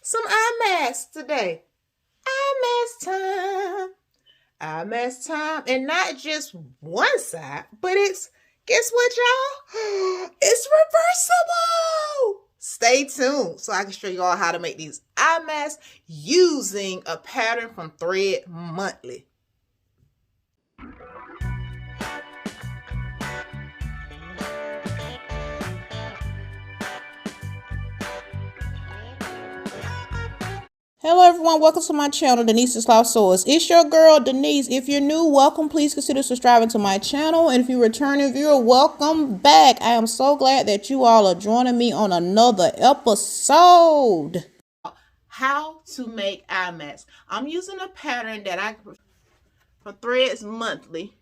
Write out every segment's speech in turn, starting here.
some eye masks today. Eye mask time. Eye mask time. And not just one side, but it's, guess what, y'all? It's reversible. Stay tuned so I can show you all how to make these eye masks using a pattern from Thread Monthly. Hello everyone, welcome to my channel, Denise's Lost Souls. It's your girl, Denise. If you're new, welcome. Please consider subscribing to my channel. And if you're a returning viewer, welcome back. I am so glad that you all are joining me on another episode. How to make eye masks. I'm using a pattern that I from Threads Monthly.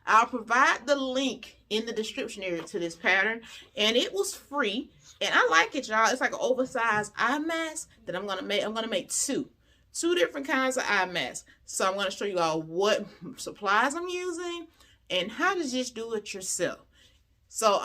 I'll provide the link in the description area to this pattern, and it was free. And I like it, y'all. It's like an oversized eye mask that I'm gonna make. I'm gonna make two different kinds of eye masks. So I'm gonna show you all what supplies I'm using and how to just do it yourself. So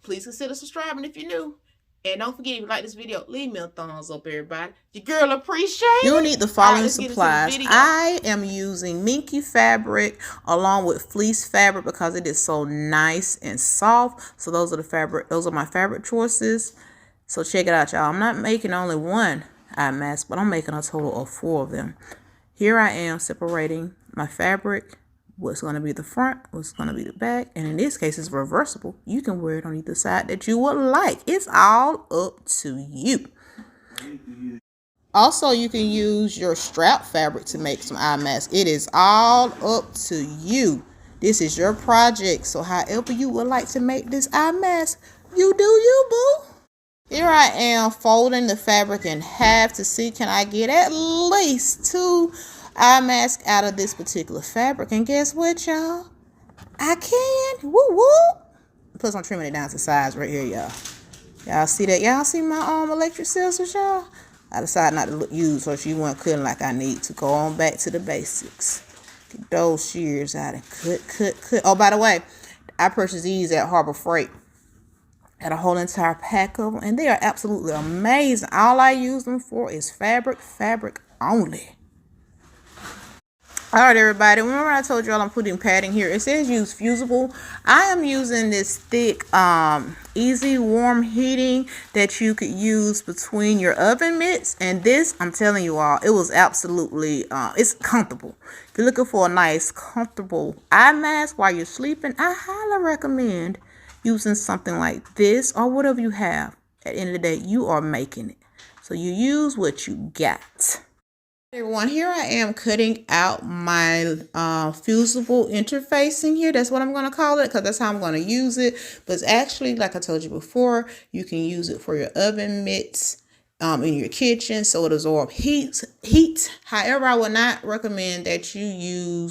please consider subscribing if you're new. And don't forget, if you like this video, leave me a thumbs up, everybody. Your girl appreciate it. You'll need the following supplies. I am using minky fabric along with fleece fabric because it is so nice and soft. So those are my fabric choices. So check it out, y'all. I'm not making only one eye mask, but I'm making a total of 4 of them. Here I am separating my fabric. What's going to be the front, what's going to be the back, and in this case it's reversible. You can wear it on either side that you would like. It's all up to you. Also, you can use your strap fabric to make some eye masks. It is all up to you. This is your project, so however you would like to make this eye mask, you do you, boo. Here I am folding the fabric in half to see, can I get at least 2 eye mask out of this particular fabric. And guess what, y'all? I can. Woo woo. Plus I'm trimming it down to size right here, y'all. Y'all see that? Y'all see my electric scissors, y'all? I decided not to use so she wasn't cutting like I need to. Go on back to the basics. Get those shears out and cut. Oh, by the way, I purchased these at Harbor Freight. Got a whole entire pack of them, and they are absolutely amazing. All I use them for is fabric only. All right, everybody. Remember I told y'all I'm putting padding here. It says use fusible. I am using this thick, easy warm heating that you could use between your oven mitts. And this, I'm telling you all, it was absolutely, it's comfortable. If you're looking for a nice, comfortable eye mask while you're sleeping, I highly recommend using something like this or whatever you have. At the end of the day, you are making it. So you use what you got. Everyone, here I am cutting out my fusible interfacing here. That's what I'm going to call it because that's how I'm going to use it. But it's actually, like I told you before, you can use it for your oven mitts in your kitchen so it absorbs heat. However, I would not recommend that you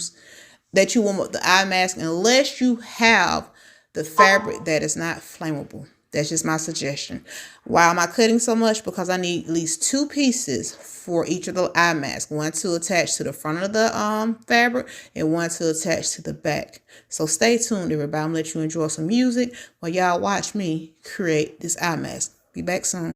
warm up the eye mask unless you have the fabric that is not flammable. That's just my suggestion. Why am I cutting so much? Because I need at least 2 pieces for each of the eye masks. One to attach to the front of the fabric and one to attach to the back. So stay tuned, everybody. I'm going to let you enjoy some music while y'all watch me create this eye mask. Be back soon.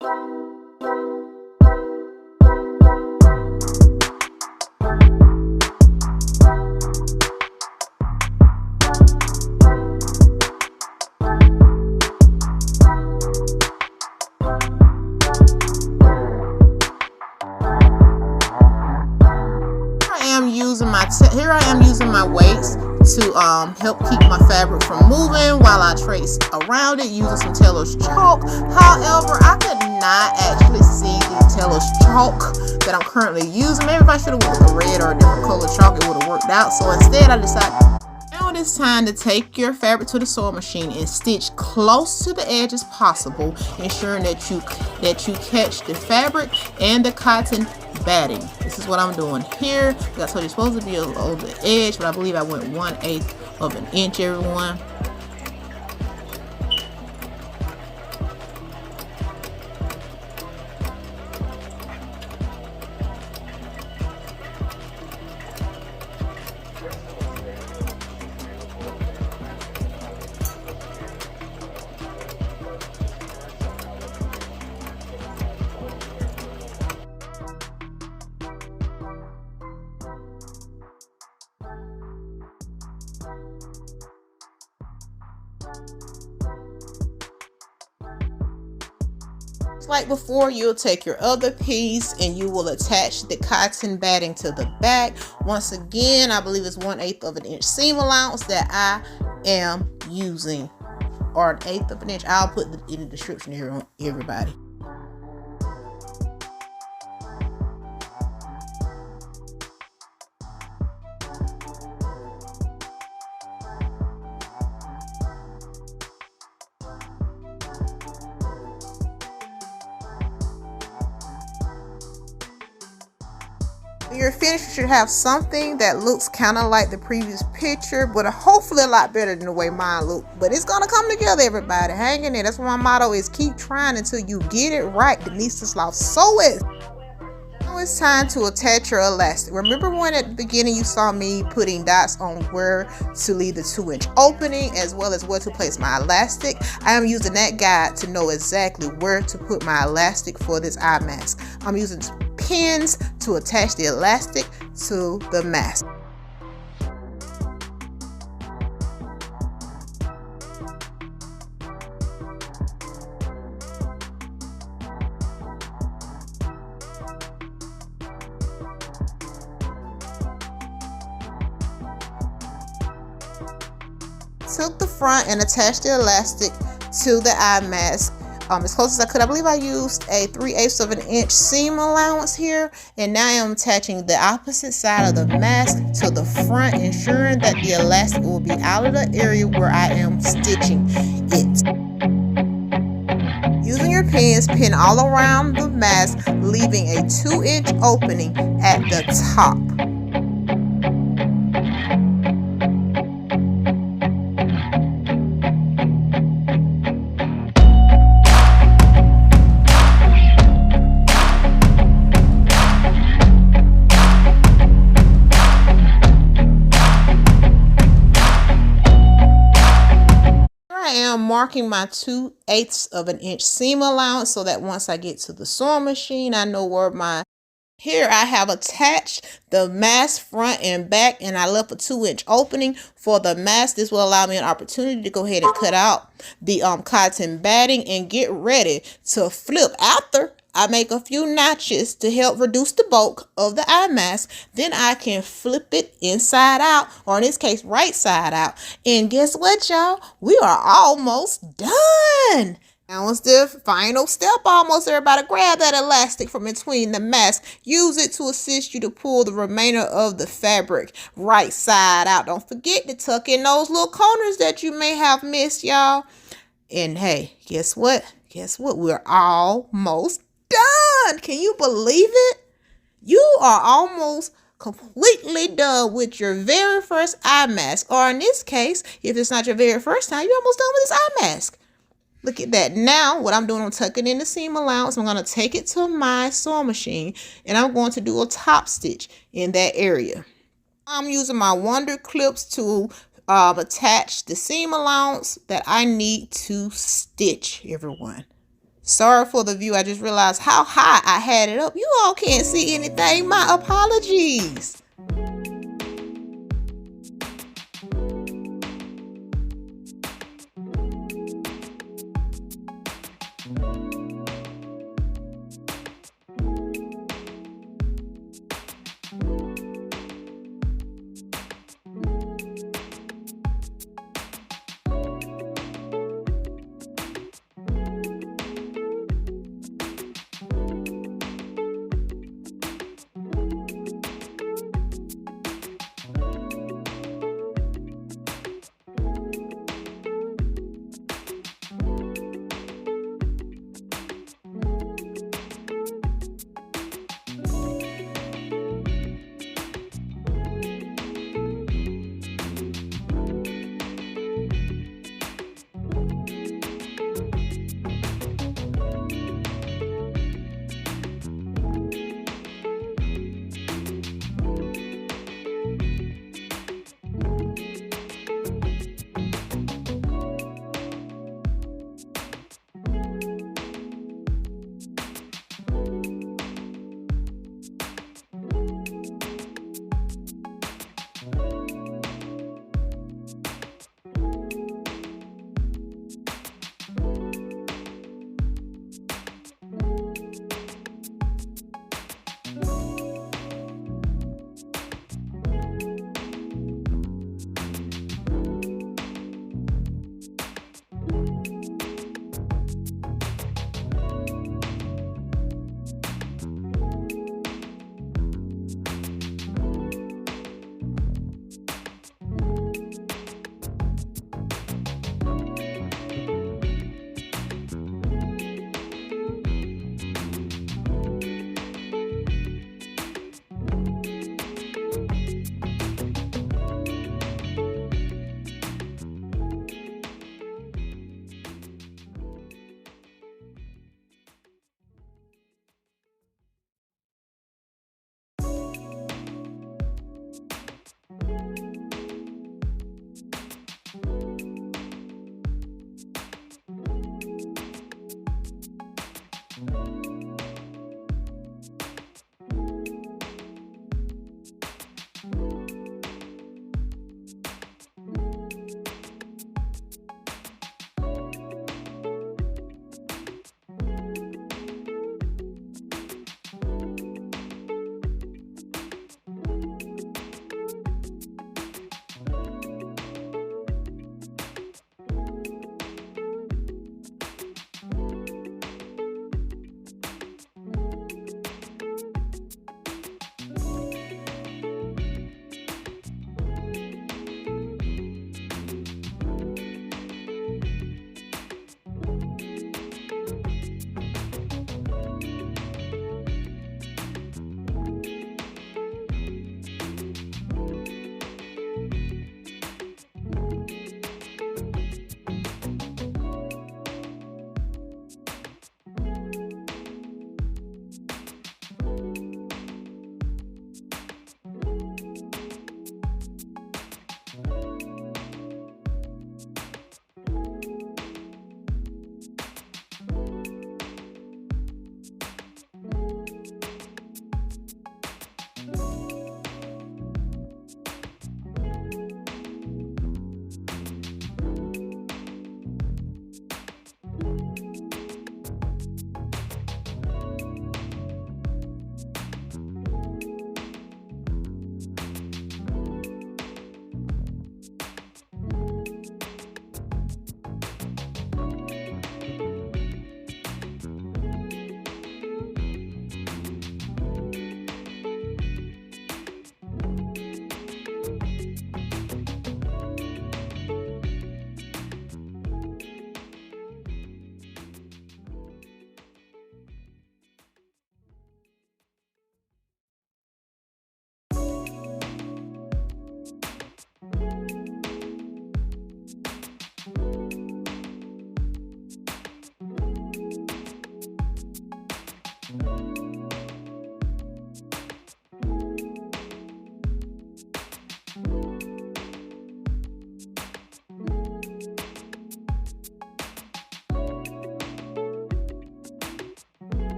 Here I am using my weights to help keep my fabric from moving while I trace around it using some Taylor's chalk. However, I could not actually see the Taylor's chalk that I'm currently using. Maybe if I should have went with a red or a different color chalk, it would have worked out. So instead, I decided now it is time to take your fabric to the sewing machine and stitch close to the edge as possible, ensuring that you catch the fabric and the cotton batting. This is what I'm doing here. I told you it's supposed to be over the edge, but I believe I went 1/8 of an inch, everyone. Like before, you'll take your other piece and you will attach the cotton batting to the back. Once again, I believe it's 1/8 of an inch seam allowance that I am using, or 1/8 of an inch. I'll put it in the description here on everybody. When you're finished, you should have something that looks kind of like the previous picture, but hopefully a lot better than the way mine looked. But it's gonna come together, everybody. Hang in there. That's what my motto is: keep trying until you get it right. Denise Slough, sew it. Now it's time to attach your elastic. Remember when at the beginning you saw me putting dots on where to leave the 2-inch opening as well as where to place my elastic? I am using that guide to know exactly where to put my elastic for this eye mask. I'm using pins to attach the elastic to the mask. Took the front and attached the elastic to the eye mask as close as I could. I believe I used a 3/8 of an inch seam allowance here, and now I am attaching the opposite side of the mask to the front, ensuring that the elastic will be out of the area where I am stitching it. Using your pins, pin all around the mask, leaving a 2-inch opening at the top. Marking my 2/8 of an inch seam allowance so that once I get to the sewing machine, I know where my here I have attached the mask front and back, and I left a 2-inch opening for the mask. This will allow me an opportunity to go ahead and cut out the cotton batting and get ready to flip. After I make a few notches to help reduce the bulk of the eye mask, then I can flip it inside out, or in this case, right side out. And guess what, y'all? We are almost done. Now it's the final step almost. Everybody grab that elastic from between the mask. Use it to assist you to pull the remainder of the fabric right side out. Don't forget to tuck in those little corners that you may have missed, y'all. And hey, guess what? Guess what? We're almost done. Can you believe it? You are almost completely done with your very first eye mask. Or in this case, if it's not your very first time, you're almost done with this eye mask. Look at that. Now, what I'm doing, I'm tucking in the seam allowance. I'm going to take it to my sewing machine, and I'm going to do a top stitch in that area. I'm using my Wonder clips to attach the seam allowance that I need to stitch, everyone. Sorry for the view. I just realized how high I had it up. You all can't see anything. My apologies.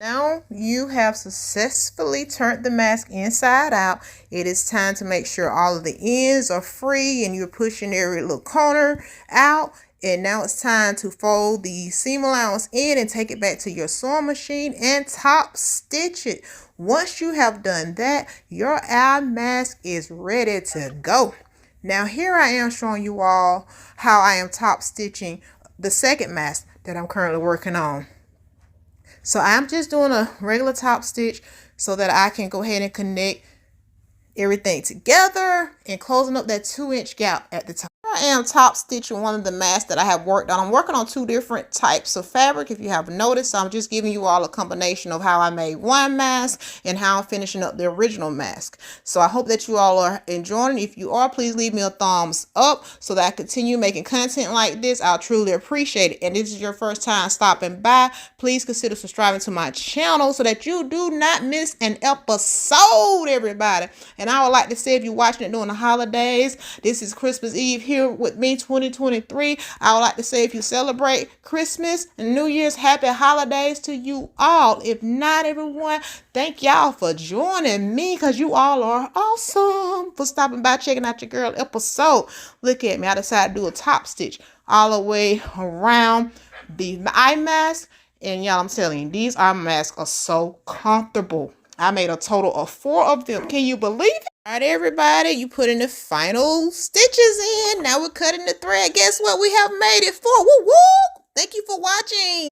Now you have successfully turned the mask inside out. It is time to make sure all of the ends are free and you're pushing every little corner out. And now it's time to fold the seam allowance in and take it back to your sewing machine and top stitch it. Once you have done that, your eye mask is ready to go. Now here I am showing you all how I am top stitching the second mask that I'm currently working on. So I'm just doing a regular top stitch so that I can go ahead and connect everything together and closing up that 2-inch gap at the top. I am top stitching one of the masks that I have worked on. I'm working on 2 different types of fabric, if you have noticed. So I'm just giving you all a combination of how I made one mask and how I'm finishing up the original mask. So I hope that you all are enjoying it. If you are, please leave me a thumbs up so that I continue making content like this. I'll truly appreciate it. And this is your first time stopping by, please consider subscribing to my channel so that you do not miss an episode, everybody. And I would like to say, if you're watching it during the holidays, this is Christmas Eve here with me 2023. I would like to say, if you celebrate Christmas and New Year's, happy holidays to you all. If not, everyone, thank y'all for joining me, because you all are awesome, for stopping by, checking out your girl episode. Look at me, I decided to do a top stitch all the way around the eye mask. And y'all, I'm telling you, these eye masks are so comfortable. I made a total of 4 of them. Can you believe it? All right, everybody, you put in the final stitches in. Now we're cutting the thread. Guess what? We have made it for. Woo woo! Thank you for watching.